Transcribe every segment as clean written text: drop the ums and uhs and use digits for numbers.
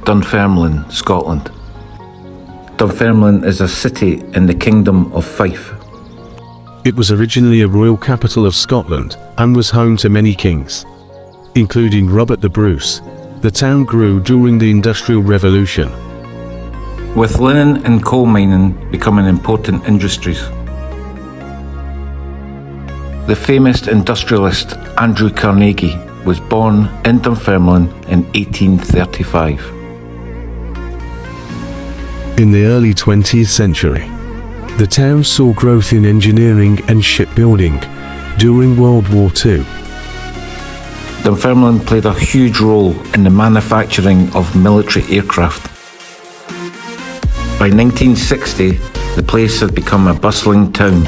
Dunfermline, Scotland. Dunfermline is a city in the Kingdom of Fife. It was originally a royal capital of Scotland and was home to many kings, including Robert the Bruce. The town grew during the Industrial Revolution, with linen and coal mining becoming important industries. The famous industrialist Andrew Carnegie was born in Dunfermline in 1835. In the early 20th century, the town saw growth in engineering and shipbuilding during World War II. Dunfermline played a huge role in the manufacturing of military aircraft. By 1960, the place had become a bustling town,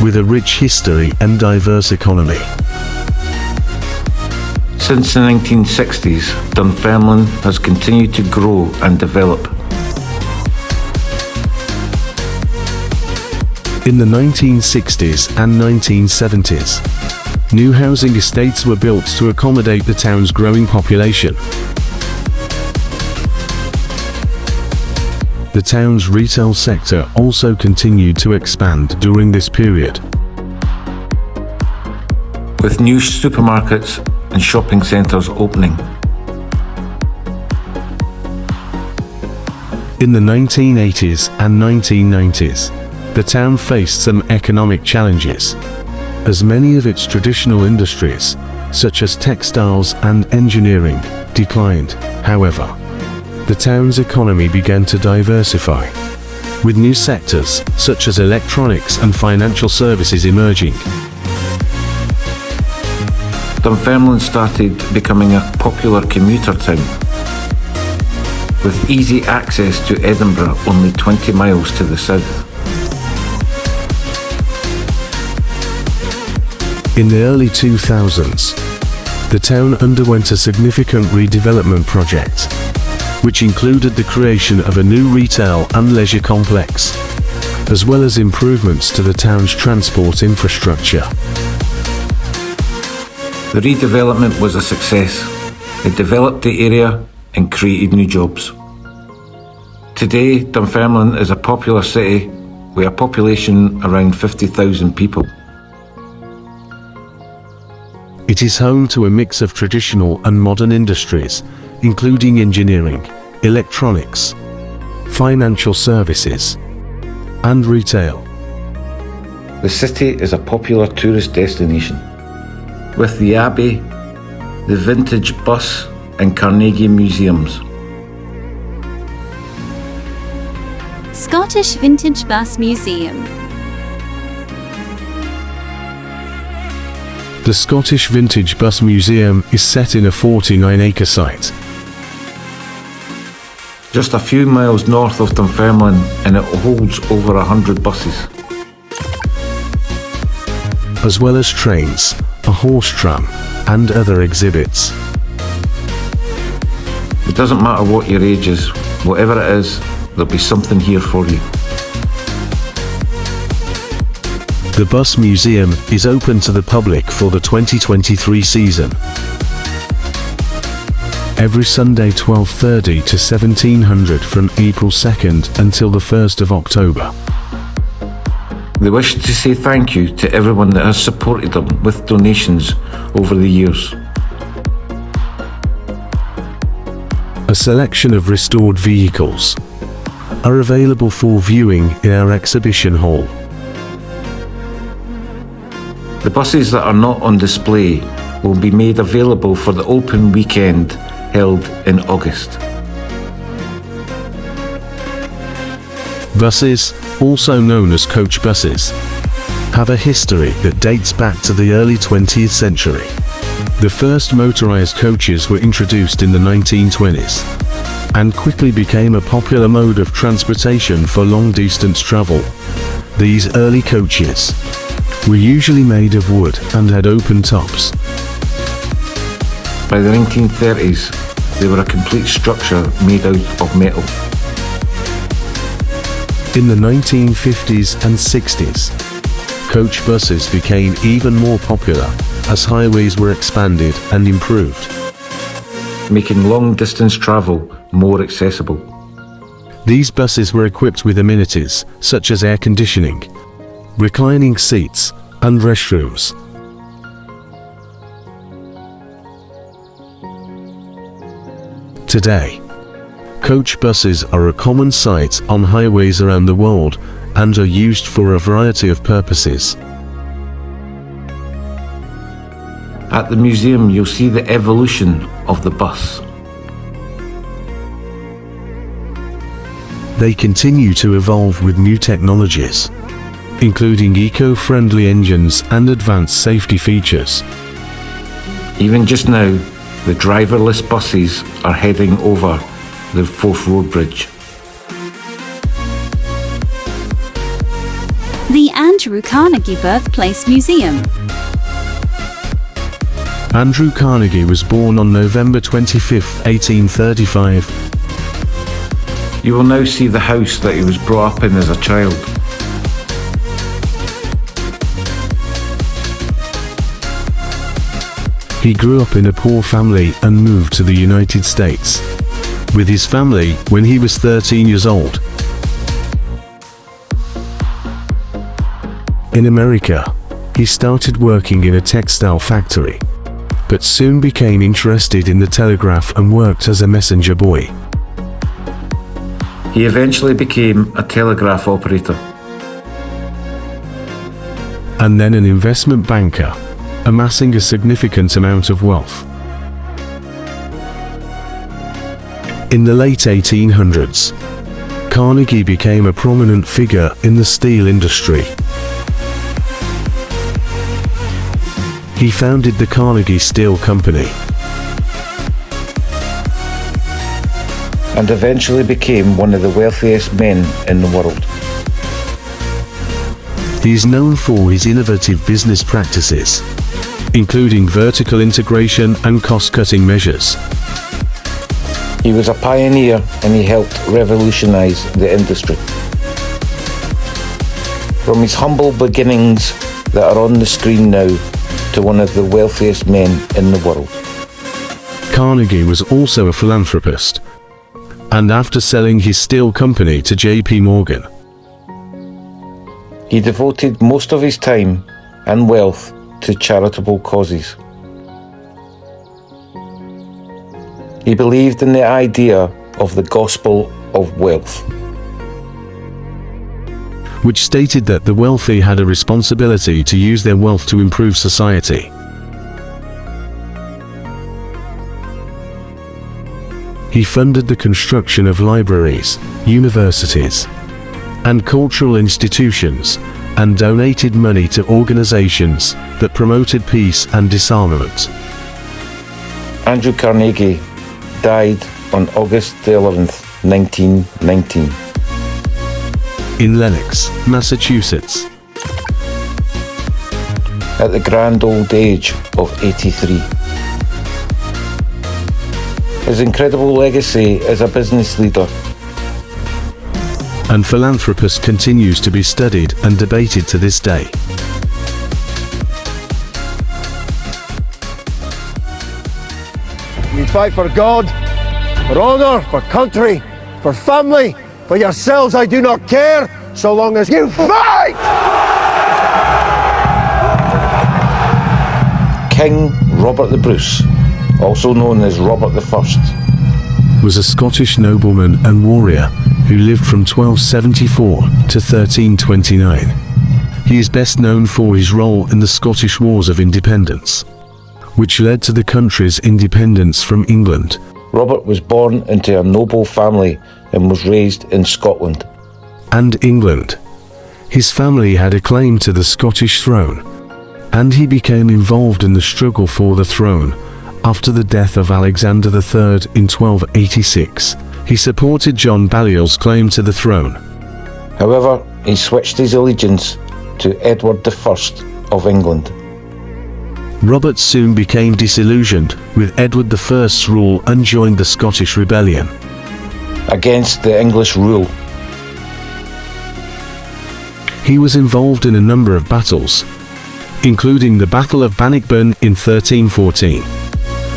with a rich history and diverse economy. Since the 1960s, Dunfermline has continued to grow and develop. In the 1960s and 1970s, new housing estates were built to accommodate the town's growing population. The town's retail sector also continued to expand during this period, with new supermarkets and shopping centres opening. In the 1980s and 1990s, the town faced some economic challenges, as many of its traditional industries, such as textiles and engineering, declined. However, the town's economy began to diversify, with new sectors such as electronics and financial services emerging. Dunfermline started becoming a popular commuter town, with easy access to Edinburgh only 20 miles to the south. In the early 2000s, the town underwent a significant redevelopment project, which included the creation of a new retail and leisure complex, as well as improvements to the town's transport infrastructure. The redevelopment was a success. It developed the area and created new jobs. Today, Dunfermline is a popular city with a population around 50,000 people. It is home to a mix of traditional and modern industries, including engineering, electronics, financial services, and retail. The city is a popular tourist destination, with the Abbey, the Vintage Bus and Carnegie museums. Scottish Vintage Bus Museum. The Scottish Vintage Bus Museum is set in a 49-acre site, just a few miles north of Dunfermline, and it holds over 100 buses, as well as trains, a horse tram, and other exhibits. It doesn't matter what your age is, whatever it is, there'll be something here for you. The Bus Museum is open to the public for the 2023 season, every Sunday 12:30 to 1700 from April 2nd until the 1st of October. They wish to say thank you to everyone that has supported them with donations over the years. A selection of restored vehicles are available for viewing in our exhibition hall. The buses that are not on display will be made available for the open weekend held in August. Buses, also known as coach buses, have a history that dates back to the early 20th century. The first motorized coaches were introduced in the 1920s and quickly became a popular mode of transportation for long-distance travel. These early coaches were usually made of wood and had open tops. By the 1930s, they were a complete structure made out of metal. In the 1950s and 60s, coach buses became even more popular as highways were expanded and improved. making long-distance travel more accessible. These buses were equipped with amenities such as air conditioning, reclining seats, and restrooms. Today, coach buses are a common sight on highways around the world and are used for a variety of purposes. At the museum, you'll see the evolution of the bus. They continue to evolve with new technologies, including eco-friendly engines and advanced safety features. Even just now, the driverless buses are heading over the Forth Road Bridge. The Andrew Carnegie Birthplace Museum. Andrew Carnegie was born on November 25, 1835. You will now see the house that he was brought up in as a child. He grew up in a poor family and moved to the United States with his family when he was 13 years old. In America, he started working in a textile factory, but soon became interested in the telegraph and worked as a messenger boy. He eventually became a telegraph operator. And then an investment banker, amassing a significant amount of wealth. In the late 1800s, Carnegie became a prominent figure in the steel industry. He founded the Carnegie Steel Company and eventually became one of the wealthiest men in the world. He is known for his innovative business practices, including vertical integration and cost-cutting measures. He was a pioneer and he helped revolutionize the industry. From his humble beginnings that are on the screen now to one of the wealthiest men in the world. Carnegie was also a philanthropist, and after selling his steel company to J.P. Morgan, he devoted most of his time and wealth to charitable causes. He believed in the idea of the gospel of wealth, which stated that the wealthy had a responsibility to use their wealth to improve society. He funded the construction of libraries, universities, and cultural institutions, and donated money to organizations that promoted peace and disarmament. Andrew Carnegie died on August 11th, 1919. In Lenox, Massachusetts, at the grand old age of 83. His incredible legacy as a business leader and philanthropist continues to be studied and debated to this day. We fight for God, for honour, for country, for family. For yourselves I do not care, so long as you fight! King Robert the Bruce, also known as Robert I, was a Scottish nobleman and warrior who lived from 1274 to 1329. He is best known for his role in the Scottish Wars of Independence, which led to the country's independence from England. Robert was born into a noble family and was raised in Scotland and England. His family had a claim to the Scottish throne, and he became involved in the struggle for the throne after the death of Alexander III in 1286. He supported John Balliol's claim to the throne. However, he switched his allegiance to Edward I of England. Robert soon became disillusioned with Edward I's rule and joined the Scottish Rebellion against the English rule. He was involved in a number of battles, including the Battle of Bannockburn in 1314,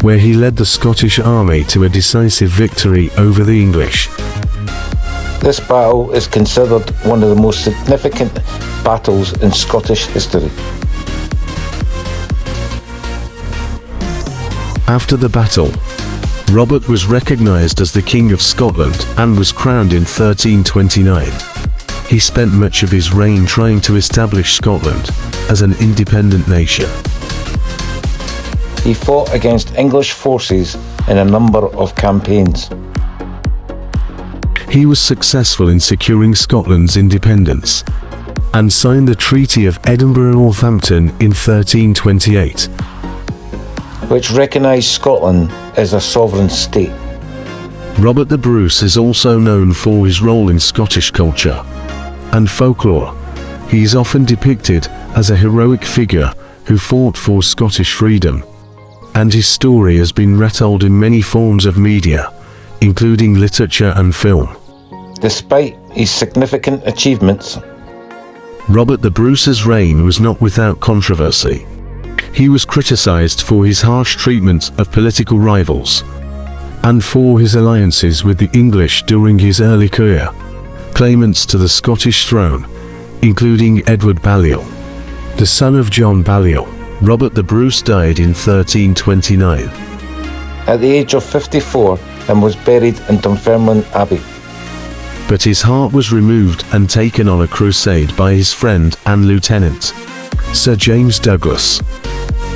where he led the Scottish army to a decisive victory over the English. This battle is considered one of the most significant battles in Scottish history. After the battle, Robert was recognised as the King of Scotland and was crowned in 1329. He spent much of his reign trying to establish Scotland as an independent nation. He fought against English forces in a number of campaigns. He was successful in securing Scotland's independence and signed the Treaty of Edinburgh-Northampton in 1328. which recognised Scotland as a sovereign state. Robert the Bruce is also known for his role in Scottish culture and folklore. He is often depicted as a heroic figure who fought for Scottish freedom, and his story has been retold in many forms of media, including literature and film. Despite his significant achievements, Robert the Bruce's reign was not without controversy. He was criticised for his harsh treatment of political rivals and for his alliances with the English during his early career. Claimants to the Scottish throne, including Edward Balliol, the son of John Balliol. Robert the Bruce died in 1329. at the age of 54, and was buried in Dunfermline Abbey. But his heart was removed and taken on a crusade by his friend and lieutenant, Sir James Douglas.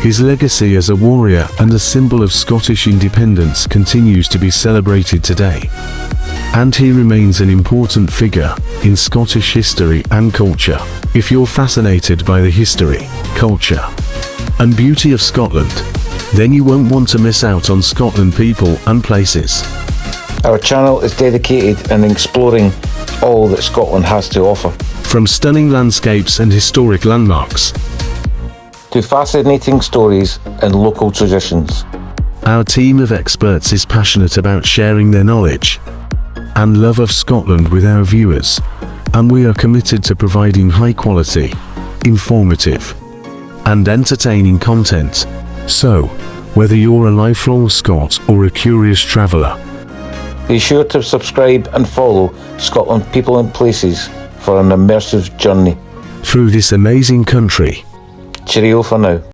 His legacy as a warrior and a symbol of Scottish independence continues to be celebrated today, and he remains an important figure in Scottish history and culture. If you're fascinated by the history, culture, and beauty of Scotland, then you won't want to miss out on Scotland people and places. Our channel is dedicated in exploring all that Scotland has to offer, From stunning landscapes and historic landmarks, to fascinating stories and local traditions. our team of experts is passionate about sharing their knowledge and love of Scotland with our viewers, and we are committed to providing high-quality, informative, and entertaining content. So, whether you're a lifelong Scot or a curious traveller, Be sure to subscribe and follow Scotland People and Places for an immersive journey. through this amazing country, Cheerio for now.